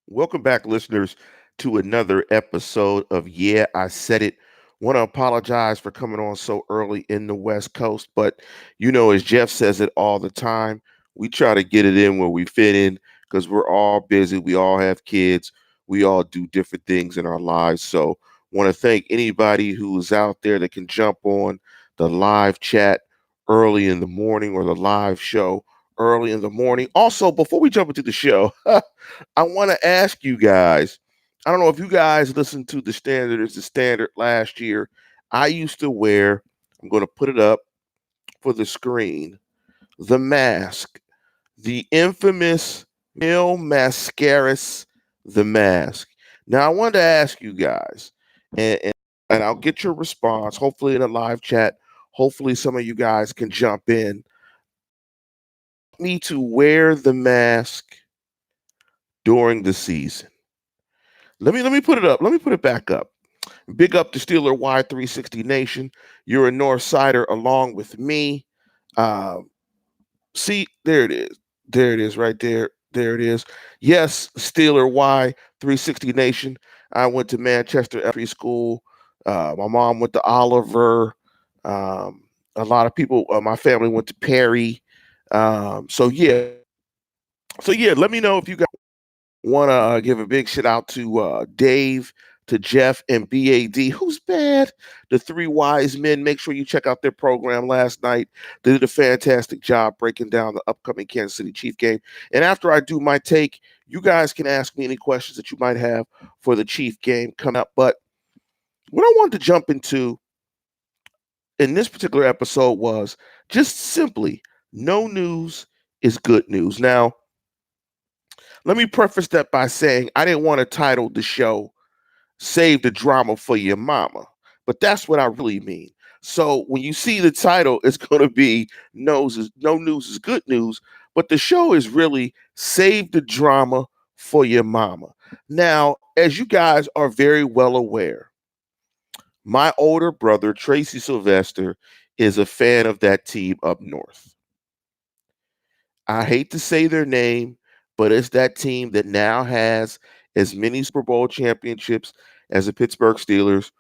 Welcome back, listeners, to another episode of Yeah, I Said It. Want to apologize for coming on so early in the West Coast, but as Jeff says it all the time, we try to get it in where we fit in because we're all busy. We all have kids. We all do different things in our lives. So, want to thank anybody who is out there that can jump on the live chat early in the morning or the live show early in the morning. Also, before we jump into the show, I want to ask you guys. I don't know if you guys listened to the Standard. It's the Standard last year. I used to wear. I'm going to put it up for the screen. The mask, the infamous Mil Mascaris, the mask. Now I wanted to ask you guys, and I'll get your response. Hopefully in a live chat. Hopefully some of you guys can jump in. Me to wear the mask during the season. Let me put it up. Let me put it back up. Big up to Steeler Y360 Nation. You're a North Sider along with me. Uh, see, there it is. There it is right there. There it is. Yes, Steeler Y360 Nation. I went to Manchester Elementary School. My mom went to Oliver. Um, a lot of people, my family went to Perry. So yeah. So yeah, let me know if you guys want to give a big shout out to Dave, to Jeff, and BAD. Who's bad? The three wise men. Make sure you check out their program last night. They did a fantastic job breaking down the upcoming Kansas City Chief game. And after I do my take, you guys can ask me any questions that you might have for the Chief game coming up. But what I wanted to jump into in this particular episode was just simply no news is good news. Now, let me preface that by saying I didn't want to title the show Save the Drama for Your Mama, but that's what I really mean. So when you see the title, it's going to be No News is Good News, but the show is really Save the Drama for Your Mama. Now, as you guys are very well aware, my older brother, Tracy Sylvester, is a fan of that team up north. I hate to say their name, but it's that team that now has as many Super Bowl championships as the Pittsburgh Steelers.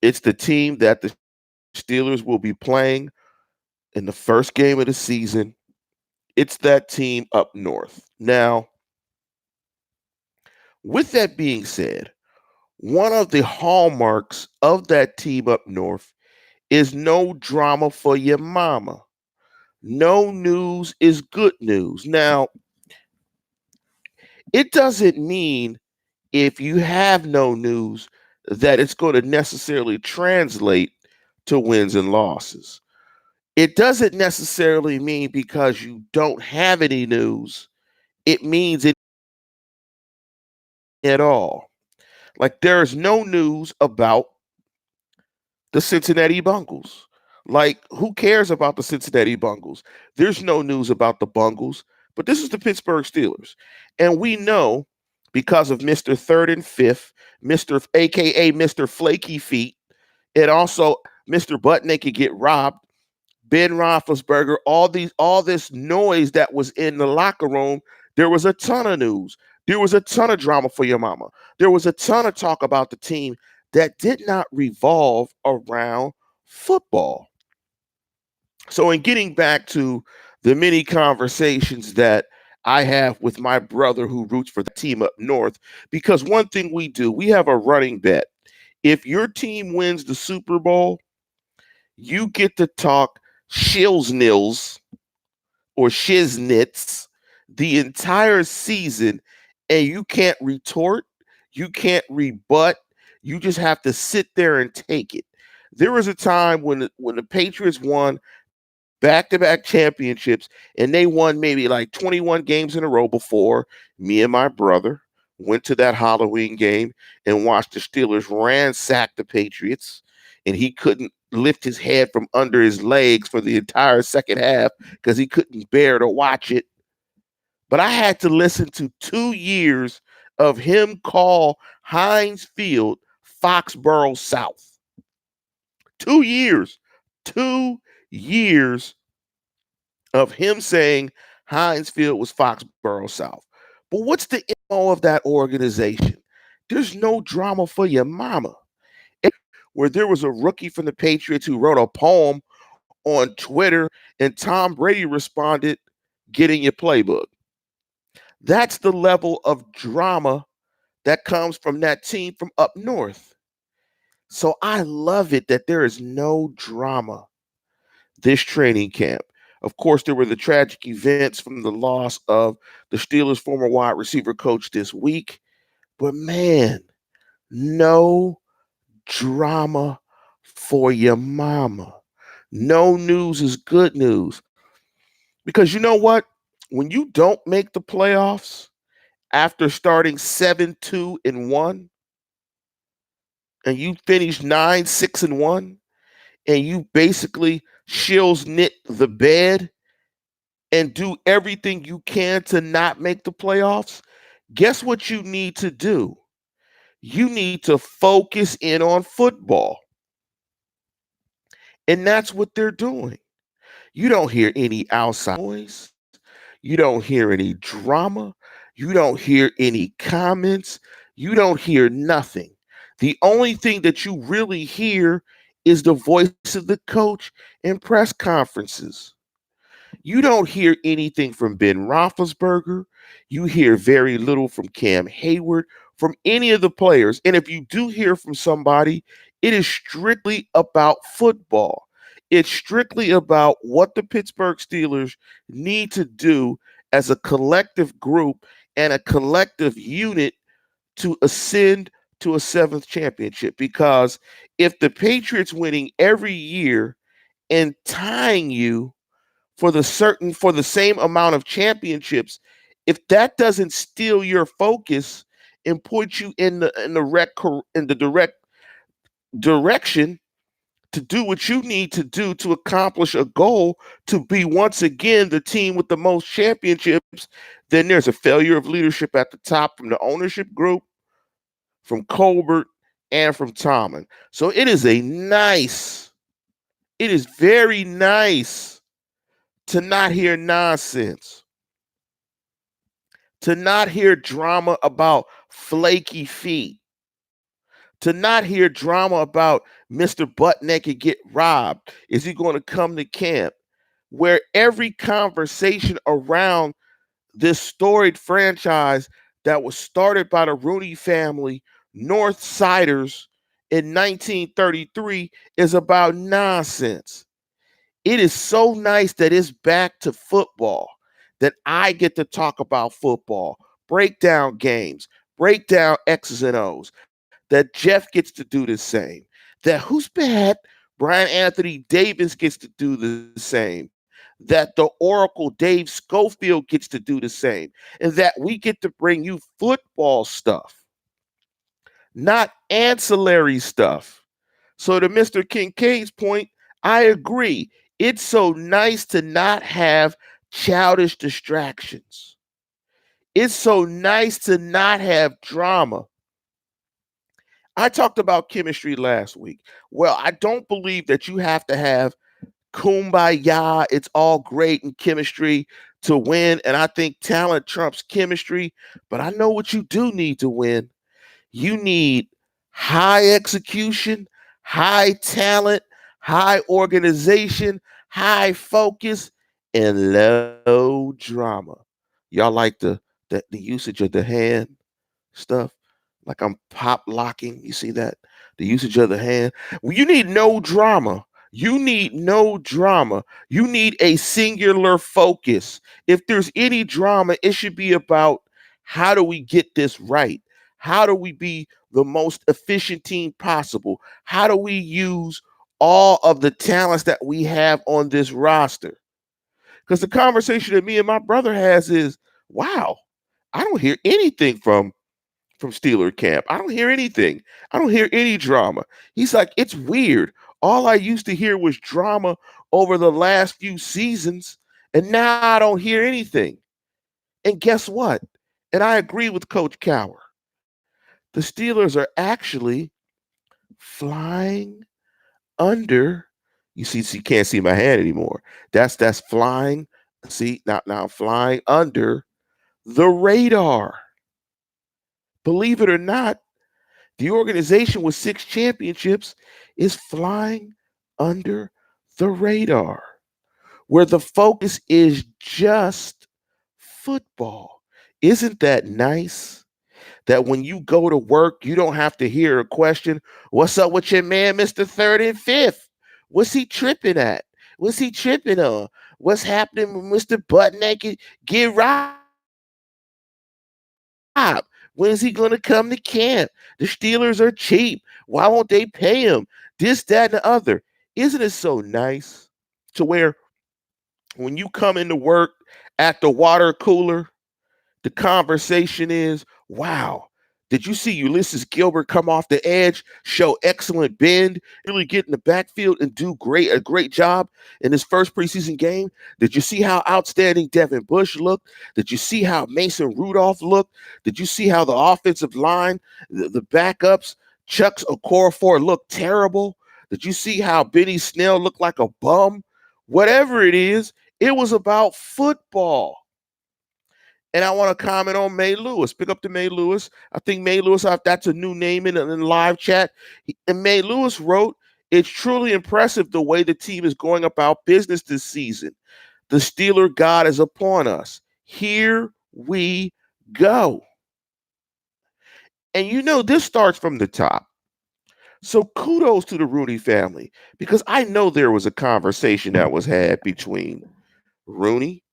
It's the team that the Steelers will be playing in the first game of the season. It's that team up north. Now, with that being said, one of the hallmarks of that team up north is no drama for your mama. No news is good news. Now, it doesn't mean if you have no news that it's going to necessarily translate to wins and losses. It doesn't necessarily mean because you don't have any news, it means it at all. Like there is no news about the Cincinnati Bengals. Like who cares about the Cincinnati Bengals? There's no news about the Bengals, but this is the Pittsburgh Steelers. And we know because of Mr. Third and Fifth, Mr. AKA Mr. Flaky Feet, and also Mr. Butt Naked Get Robbed, Ben Roethlisberger, all this noise that was in the locker room, there was a ton of news. There was a ton of drama for your mama. There was a ton of talk about the team that did not revolve around football. So, in getting back to the many conversations that I have with my brother who roots for the team up north, because one thing we do, we have a running bet. If your team wins the Super Bowl, you get to talk shills nils or shiznits the entire season, and you can't retort, you can't rebut, you just have to sit there and take it. There was a time when the Patriots won back-to-back championships, and they won maybe like 21 games in a row before me and my brother went to that Halloween game and watched the Steelers ransack the Patriots, and he couldn't lift his head from under his legs for the entire second half because he couldn't bear to watch it. But I had to listen to 2 years of him call Heinz Field Foxborough South. 2 years. 2 years of him saying Heinz Field was Foxborough South. But what's the of that organization. There's no drama for your mama. Where there was a rookie from the Patriots who wrote a poem on Twitter and Tom Brady responded, "Get in your playbook." That's the level of drama that comes from that team from up north. So I love it that there is no drama this training camp. Of course, there were the tragic events from the loss of the Steelers' former wide receiver coach this week. But man, no drama for your mama. No news is good news. Because you know what? When you don't make the playoffs after starting 7-2-1, and you finish 9-6-1, and you basically shills knit the bed and do everything you can to not make the playoffs, guess what you need to do? You need to focus in on football. And that's what they're doing. You don't hear any outside noise. You don't hear any drama. You don't hear any comments. You don't hear nothing. The only thing that you really hear is the voice of the coach in press conferences. You don't hear anything from Ben Roethlisberger. You hear very little from Cam Hayward, from any of the players. And if you do hear from somebody, it is strictly about football. It's strictly about what the Pittsburgh Steelers need to do as a collective group and a collective unit to ascend to a seventh championship. Because if the Patriots winning every year and tying you for the same amount of championships, if that doesn't steal your focus and point you in the direct direction to do what you need to do to accomplish a goal to be once again the team with the most championships, then there's a failure of leadership at the top from the ownership group, from Colbert, and from Tomlin. So it is very nice to not hear nonsense, to not hear drama about flaky feet, to not hear drama about Mr. Butt Naked get robbed. Is he going to come to camp? Where every conversation around this storied franchise that was started by the Rooney family, North Siders, in 1933 is about nonsense. It is so nice that it's back to football, that I get to talk about football, break down games, break down X's and O's, that Jeff gets to do the same, that who's bad? Brian Anthony Davis gets to do the same, that the Oracle Dave Schofield gets to do the same, and that we get to bring you football stuff, not ancillary stuff. So to Mr. Kincaid's point, I agree. It's so nice to not have childish distractions. It's so nice to not have drama. I talked about chemistry last week. Well, I don't believe that you have to have kumbaya, it's all great in chemistry to win. And I think talent trumps chemistry. But I know what you do need to win. You need high execution, high talent, high organization, high focus, and low drama. Y'all like the usage of the hand stuff? Like I'm pop locking. You see that? The usage of the hand. Well, you need no drama. You need no drama. You need a singular focus. If there's any drama, it should be about how do we get this right? How do we be the most efficient team possible? How do we use all of the talents that we have on this roster? Because the conversation that me and my brother has is, wow, I don't hear anything from Steeler camp. I don't hear anything. I don't hear any drama. He's like, it's weird. All I used to hear was drama over the last few seasons, and now I don't hear anything. And guess what? And I agree with Coach Cower. The Steelers are actually flying under. You can't see my hand anymore. That's flying. See, now I'm flying under the radar. Believe it or not, the organization with 6 championships is flying under the radar, where the focus is just football. Isn't that nice? That when you go to work, you don't have to hear a question, what's up with your man, Mr. Third and Fifth? What's he tripping at? What's he tripping on? What's happening with Mr. Butt Naked? Get robbed. When is he going to come to camp? The Steelers are cheap. Why won't they pay him? This, that, and the other. Isn't it so nice to where when you come into work at the water cooler, the conversation is, wow, did you see Ulysses Gilbert come off the edge, show excellent bend, really get in the backfield and do a great job in his first preseason game? Did you see how outstanding Devin Bush looked? Did you see how Mason Rudolph looked? Did you see how the offensive line, the backups, Chuck's Okorafor looked terrible? Did you see how Benny Snell looked like a bum? Whatever it was about football. And I want to comment on May Lewis. Pick up to May Lewis. I think May Lewis, that's a new name in live chat. And May Lewis wrote, it's truly impressive the way the team is going about business this season. The Steeler God is upon us. Here we go. And this starts from the top. So kudos to the Rooney family, because I know there was a conversation that was had between Rooney,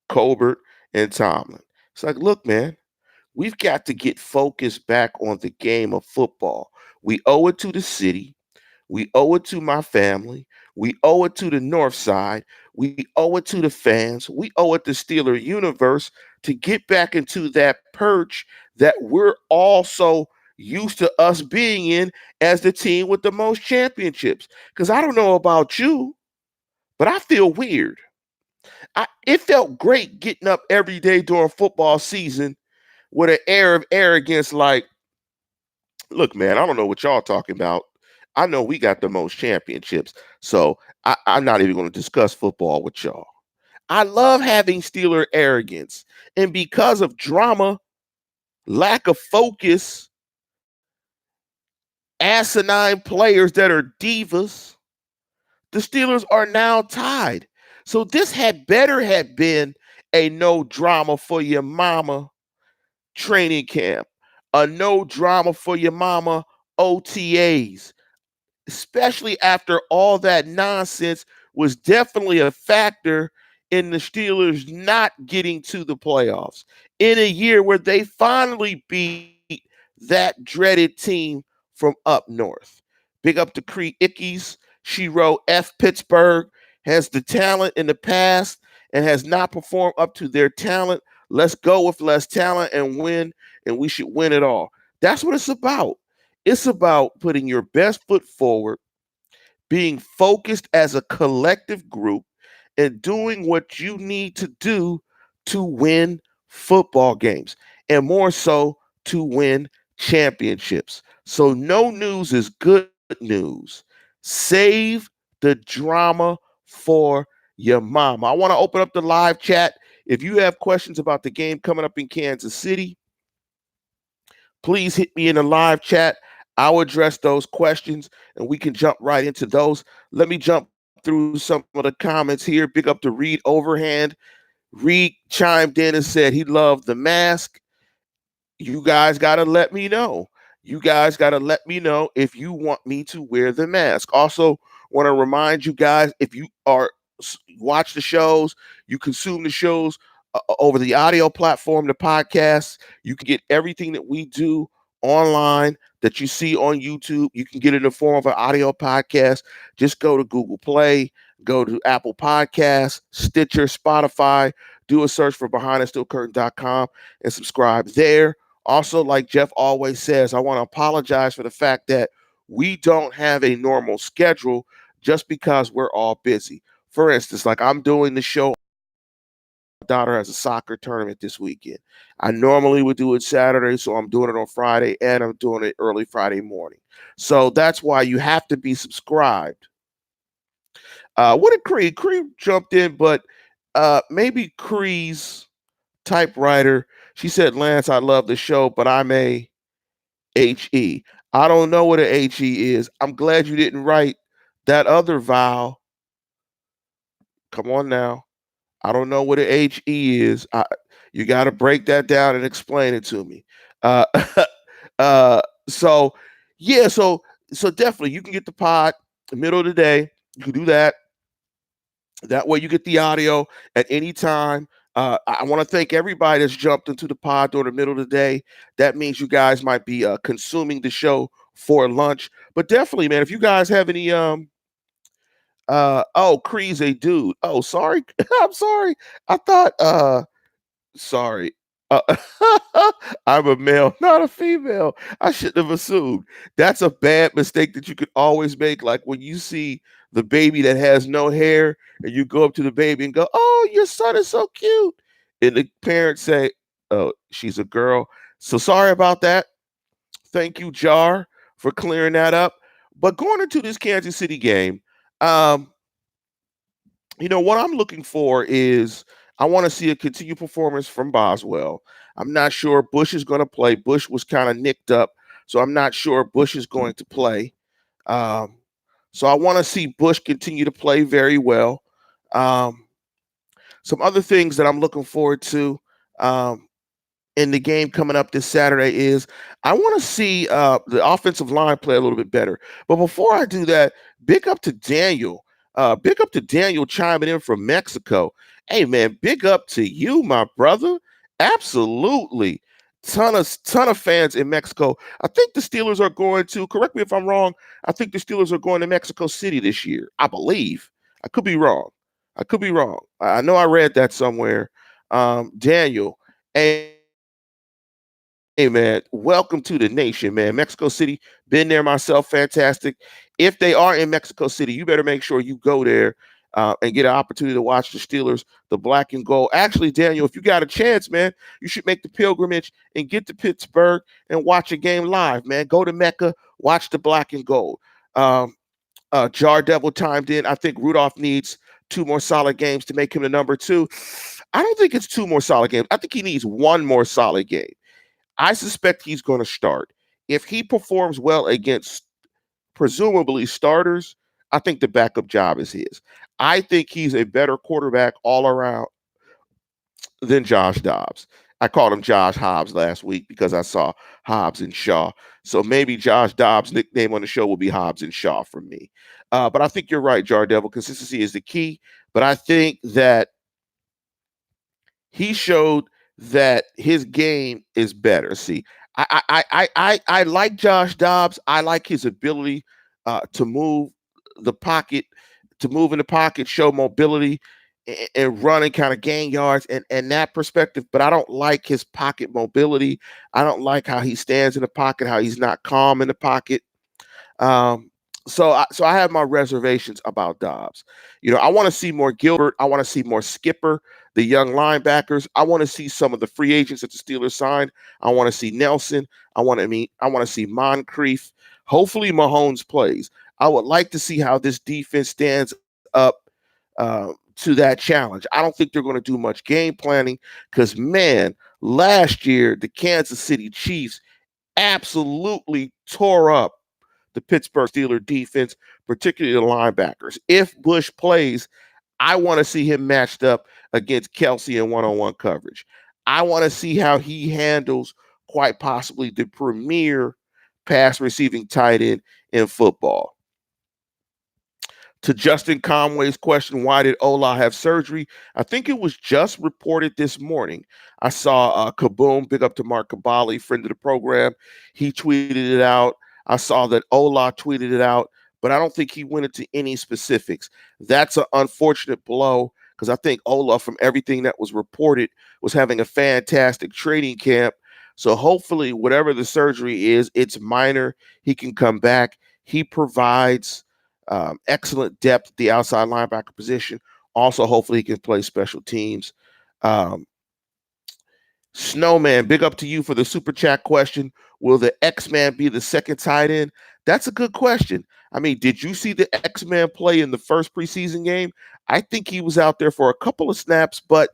Colbert, and Tomlin. It's like, look, man, we've got to get focused back on the game of football. We owe it to the city. We owe it to my family. We owe it to the North Side. We owe it to the fans. We owe it to Steeler Universe to get back into that perch that we're also used to us being in as the team with the most championships. Because I don't know about you, but I feel weird. It felt great getting up every day during football season with an air of arrogance like, look, man, I don't know what y'all talking about. I know we got the most championships, so I'm not even going to discuss football with y'all. I love having Steeler arrogance. And because of drama, lack of focus, asinine players that are divas, the Steelers are now tied. So this had better have been a no drama for your mama training camp, a no drama for your mama OTAs, especially after all that nonsense was definitely a factor in the Steelers not getting to the playoffs in a year where they finally beat that dreaded team from up north. Big up to Cree Ickies. She wrote, F Pittsburgh has the talent in the past and has not performed up to their talent. Let's go with less talent and win, and we should win it all. That's what it's about. It's about putting your best foot forward, being focused as a collective group, and doing what you need to do to win football games, and more so to win championships. So no news is good news. Save the drama for your mom. I want to open up the live chat. If you have questions about the game coming up in Kansas City, please hit me in the live chat. I'll address those questions and we can jump right into those. Let me jump through some of the comments here. Big up to Reed Overhand. Reed chimed in and said he loved the mask. You guys got to let me know. You guys got to let me know if you want me to wear the mask. Also, want to remind you guys, if you watch the shows, you consume the shows over the audio platform, the podcast, you can get everything that we do online that you see on YouTube. You can get it in the form of an audio podcast. Just go to Google Play, go to Apple Podcasts, Stitcher, Spotify, do a search for BehindTheSteelCurtain.com and subscribe there. Also, like Jeff always says, I want to apologize for the fact that we don't have a normal schedule just because we're all busy. For instance, like I'm doing the show, my daughter has a soccer tournament this weekend. I normally would do it Saturday, so I'm doing it on Friday, and I'm doing it early Friday morning. So that's why you have to be subscribed. What did Cree? Cree jumped in, but maybe Cree's typewriter She said, Lance, I love the show, but I'm a HE. I don't know what a HE is. I'm glad you didn't write that other vowel. Come on now. I don't know what a HE is. You got to break that down and explain it to me. Uh, uh, so yeah, so definitely you can get the pod middle of the day. You can do that. That way you get the audio at any time. I want to thank everybody that's jumped into the pod during the middle of the day. That means you guys might be consuming the show for lunch. But definitely, man, if you guys have any oh, Cree's a dude. Oh, sorry. I'm sorry. I thought sorry. Uh, I'm a male, not a female. I shouldn't have assumed. That's a bad mistake that you could always make. Like when you see the baby that has no hair, and you go up to the baby and go, "Oh, your son is so cute," and the parents say, "Oh, she's a girl." So sorry about that. Thank you, Jar, for clearing that up. But going into this Kansas City game, um, what I'm looking for is I want to see a continued performance from Boswell. I'm not sure Bush is going to play. Bush was kind of nicked up, so I'm not sure Bush is going to play. Um, so I want to see Bush continue to play very well. Um, some other things that I'm looking forward to. In the game coming up this Saturday is I want to see the offensive line play a little bit better. But before I do that, big up to Daniel. Big up to Daniel chiming in from Mexico. Hey man, big up to you, my brother. Absolutely. Ton of fans in Mexico. I think the Steelers are going to, correct me if I'm wrong, I think the Steelers are going to Mexico City this year. I believe. I could be wrong. I could be wrong. I know I read that somewhere. Daniel, hey Hey man, welcome to the nation, man. Mexico City, been there myself, fantastic. If they are in Mexico City, you better make sure you go there and get an opportunity to watch the Steelers, the black and gold. Actually, Daniel, if you got a chance, man, you should make the pilgrimage and get to Pittsburgh and watch a game live, man. Go to Mecca, watch the black and gold. Jar Devil timed in. I think Rudolph needs two more solid games to make him the number two. I don't think it's two more solid games. I think he needs one more solid game. I suspect he's going to start. If he performs well against presumably starters, I think the backup job is his. I think he's a better quarterback all around than Josh Dobbs. I called him Josh Hobbs last week because I saw Hobbs and Shaw. So maybe Josh Dobbs' nickname on the show will be Hobbs and Shaw from me. But I think you're right, Jar Devil. Consistency is the key. But I think that he showed that his game is better. See, I like Josh Dobbs. I like his ability to move the pocket, to move in the pocket, show mobility, and run and kind of gain yards and that perspective. But I don't like his pocket mobility. I don't like how he stands in the pocket, how he's not calm in the pocket. Um, so I have my reservations about Dobbs. I want to see more Gilbert. I want to see more Skipper, the young linebackers. I want to see some of the free agents that the Steelers signed. I want to see Nelson. I want to see Moncrief. Hopefully Mahomes plays. I would like to see how this defense stands up to that challenge. I don't think they're going to do much game planning because, man, last year the Kansas City Chiefs absolutely tore up the Pittsburgh Steelers defense, particularly the linebackers. If Bush plays, I want to see him matched up against Kelsey in one-on-one coverage. I want to see how he handles quite possibly the premier pass receiving tight end in football. To Justin Conway's question, why did Ola have surgery? I think it was just reported this morning. I saw Kaboom, big up to Mark Kabali, friend of the program. He tweeted it out. I saw that Ola tweeted it out, but I don't think he went into any specifics. That's an unfortunate blow because I think Ola, from everything that was reported, was having a fantastic training camp. So hopefully, whatever the surgery is, it's minor. He can come back. He provides excellent depth at the outside linebacker position. Also, hopefully, he can play special teams. Um, Snowman, big up to you for the super chat question. Will the X-Man be the second tight end? That's a good question. I mean, did you see the X-Man play in the first preseason game? I think he was out there for a couple of snaps, but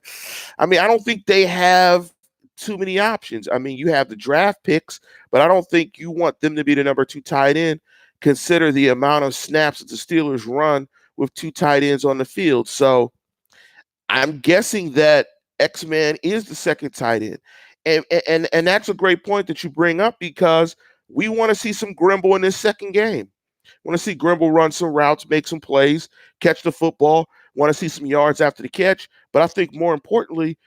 I mean, I don't think they have too many options. I mean, you have the draft picks, but I don't think you want them to be the number two tight end. Consider the amount of snaps that the Steelers run with two tight ends on the field. So I'm guessing that X-Man is the second tight end. And that's a great point that you bring up because we want to see some Grimble in this second game. Want to see Grimble run some routes, make some plays, catch the football. Want to see some yards after the catch. But I think more importantly,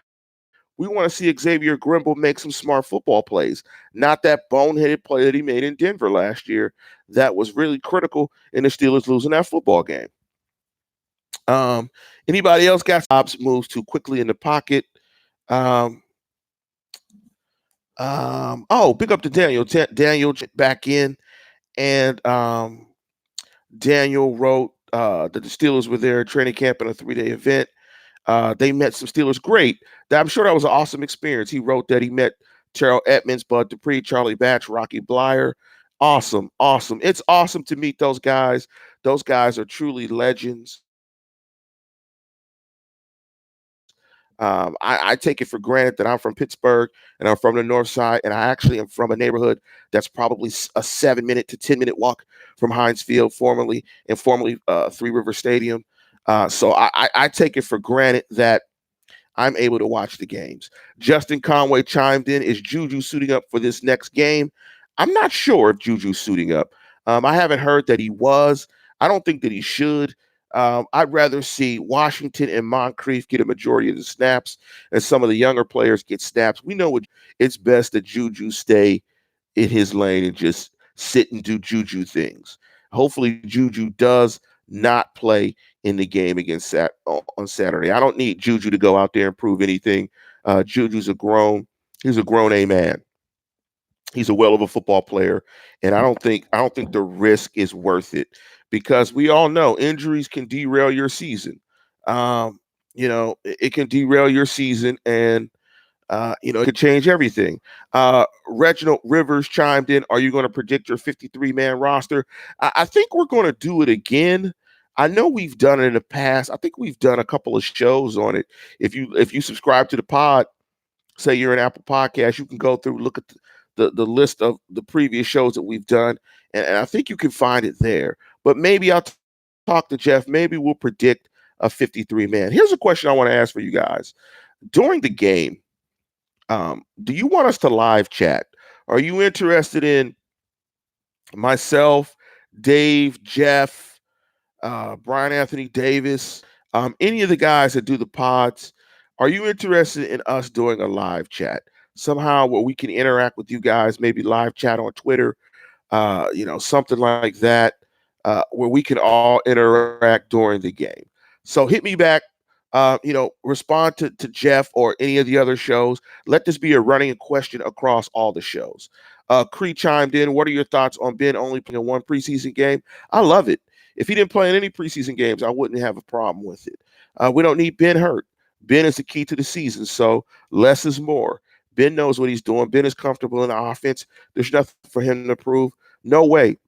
we want to see Xavier Grimble make some smart football plays, not that boneheaded play that he made in Denver last year that was really critical in the Steelers losing that football game. Um, Anybody else got stops, moves too quickly in the pocket? Um, big up to Daniel. Daniel back in, and Daniel wrote that the Steelers were there at training camp in a 3-day event. They met some Steelers. Great. I'm sure that was an awesome experience. He wrote that he met Terrell Edmonds, Bud Dupree, Charlie Batch, Rocky Blyer. Awesome. Awesome. It's awesome to meet those guys. Those guys are truly legends. I take it for granted that I'm from Pittsburgh and I'm from the north side, and I actually am from a neighborhood that's probably a 7-minute to 10-minute walk from Heinz Field, formerly Three River Stadium. So I take it for granted that I'm able to watch the games. Justin Conway chimed in. Is Juju suiting up for this next game? I'm not sure if Juju's suiting up. I haven't heard that he was. I don't think that he should. I'd rather see Washington and Moncrief get a majority of the snaps and some of the younger players get snaps. We know it's best that Juju stay in his lane and just sit and do Juju things. Hopefully, Juju does not play in the game against on Saturday. I don't need Juju to go out there and prove anything. Juju's he's a grown A man. He's a well of a football player, and I don't think the risk is worth it because we all know injuries can derail your season. Um, it can derail your season, and it could change everything. Reginald Rivers chimed in. Are you going to predict your 53-man roster? I think we're going to do it again. I know we've done it in the past. I think we've done a couple of shows on it. If you subscribe to the pod, say you're an Apple Podcast, you can go through, look at the list of the previous shows that we've done, and I think you can find it there. But maybe I'll talk to Jeff. Maybe we'll predict a 53-man. Here's a question I want to ask for you guys. During the game, do you want us to live chat? Are you interested in myself, Dave, Jeff, Brian Anthony Davis, any of the guys that do the pods? Are you interested in us doing a live chat somehow where we can interact with you guys? Maybe live chat on Twitter, something like that, where we can all interact during the game. So hit me back. Respond to Jeff or any of the other shows. Let this be a running question across all the shows. Cree chimed in. What are your thoughts on Ben only playing one preseason game? I love it. If he didn't play in any preseason games, I wouldn't have a problem with it. We don't need Ben hurt. Ben is the key to the season, so less is more. Ben knows what he's doing. Ben is comfortable in the offense. There's nothing for him to prove. No way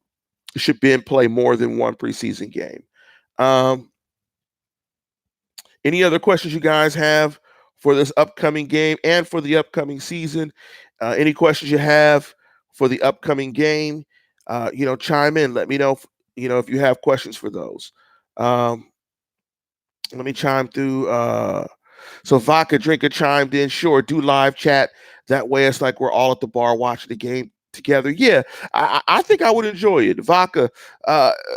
should Ben play more than one preseason game. Any other questions you guys have for this upcoming game and for the upcoming season? Any questions you have for the upcoming game? Chime in. Let me know if you have questions for those. Let me chime through. So Vodka Drinker chimed in. Sure, do live chat. That way it's like we're all at the bar watching the game together. Yeah, I think I would enjoy it. Vodka,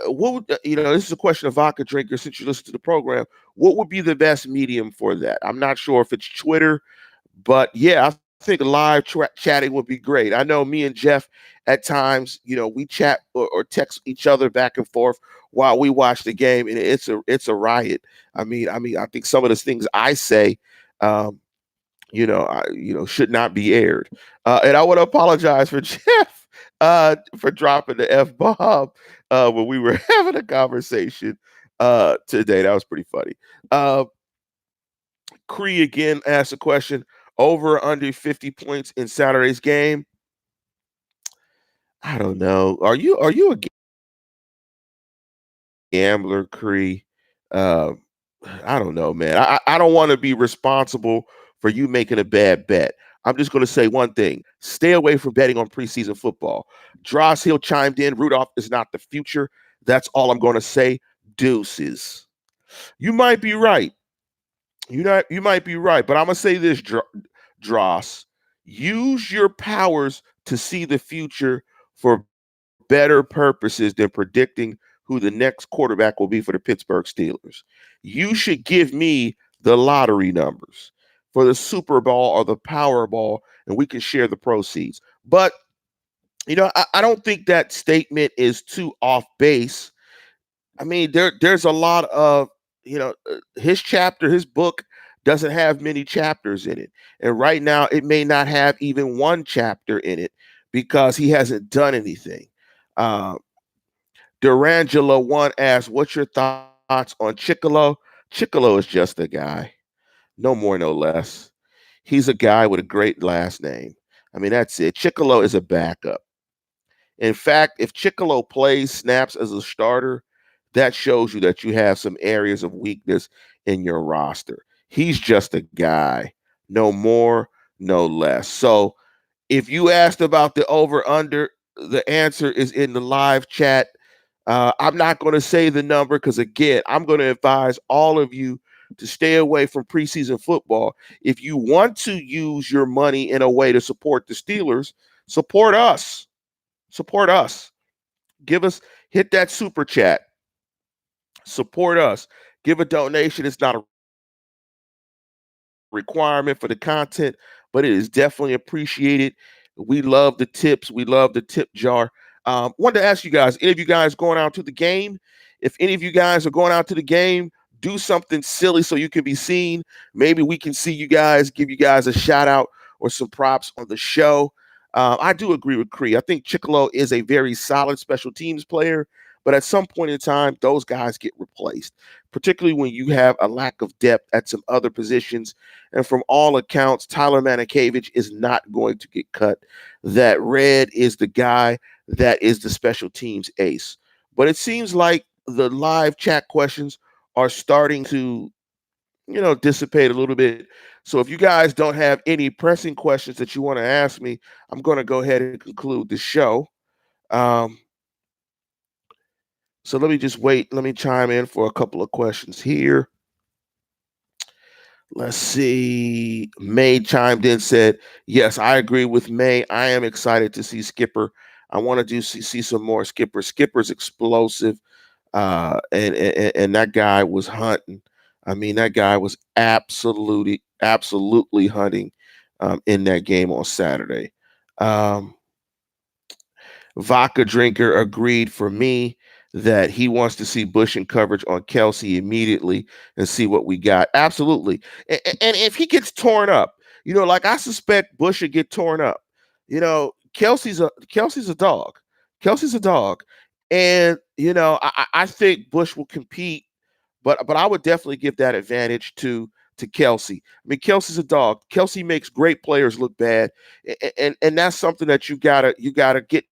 what would, this is a question of Vodka Drinker since you listen to the program. What would be the best medium for that? I'm not sure if it's Twitter, but yeah, I think live chatting would be great. I know me and Jeff at times, we chat or text each other back and forth while we watch the game, and it's a riot. I mean, I think some of the things I say, should not be aired. And I want to apologize for Jeff for dropping the F-bomb when we were having a conversation today. That was pretty funny. Cree again asked a question. Over or under 50 points in Saturday's game? I don't know. Are you a gambler, Cree? Uh, I don't know, man. I don't want to be responsible for you making a bad bet. I'm just going to say one thing: stay away from betting on preseason football. Dross Hill chimed in. Rudolph is not the future. That's all I'm going to say. Deuces. You might be right. You might be right, but I'm gonna say this, Dross. Use your powers to see the future for better purposes than predicting who the next quarterback will be for the Pittsburgh Steelers. You should give me the lottery numbers for the Super Bowl or the Powerball, and we can share the proceeds. But I don't think that statement is too off base. I mean, there's a lot of his book doesn't have many chapters in it, and right now it may not have even one chapter in it because he hasn't done anything. Uh, Durangela one asks, "What's your thoughts on Chicolo?" Chicolo is just a guy, no more, no less. He's a guy with a great last name. I mean, that's it. Chicolo is a backup. In fact, if Chicolo plays snaps as a starter, that shows you that you have some areas of weakness in your roster. He's just a guy, no more, no less. So if you asked about the over under, the answer is in the live chat. I'm not going to say the number because, again, I'm going to advise all of you to stay away from preseason football. If you want to use your money in a way to support the Steelers, support us. Support us. Hit that super chat. Support us. Give a donation. It's not a requirement for the content, but it is definitely appreciated. We love the tips. We love the tip jar. Wanted to ask you guys, any of you guys going out to the game? If any of you guys are going out to the game, do something silly so you can be seen. Maybe we can see you guys, give you guys a shout out or some props on the show. I do agree with Cree. I think Chicolo is a very solid special teams player, but at some point in time, those guys get replaced, particularly when you have a lack of depth at some other positions. And from all accounts, Tyler Manikavich is not going to get cut. That Red is the guy that is the special teams ace. But it seems like the live chat questions are starting to, dissipate a little bit. So if you guys don't have any pressing questions that you want to ask me, I'm going to go ahead and conclude the show. Um, so let me just wait. Let me chime in for a couple of questions here. Let's see. May chimed in, said, "Yes, I agree with May. I am excited to see Skipper. I want to see some more Skipper. Skipper's explosive. And that guy was hunting. I mean, that guy was absolutely hunting in that game on Saturday. Um, Vodka Drinker agreed for me that he wants to see Bush in coverage on Kelsey immediately and see what we got. Absolutely. And if he gets torn up, like I suspect Bush would get torn up. Kelsey's a dog. Kelsey's a dog. And I think Bush will compete, but I would definitely give that advantage to Kelsey. I mean, Kelsey's a dog. Kelsey makes great players look bad, and that's something that you gotta get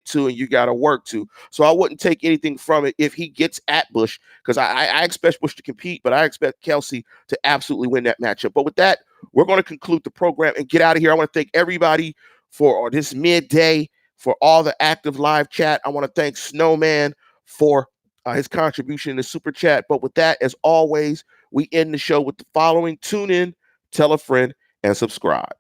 to and you got to work to. So I wouldn't take anything from it if he gets at Bush, because I expect Bush to compete, but I expect Kelsey to absolutely win that matchup. But with that, we're going to conclude the program and get out of here. I want to thank everybody for this midday, for all the active live chat. I want to thank Snowman for his contribution in the super chat. But with that, as always, we end the show with the following: tune in, tell a friend, and subscribe.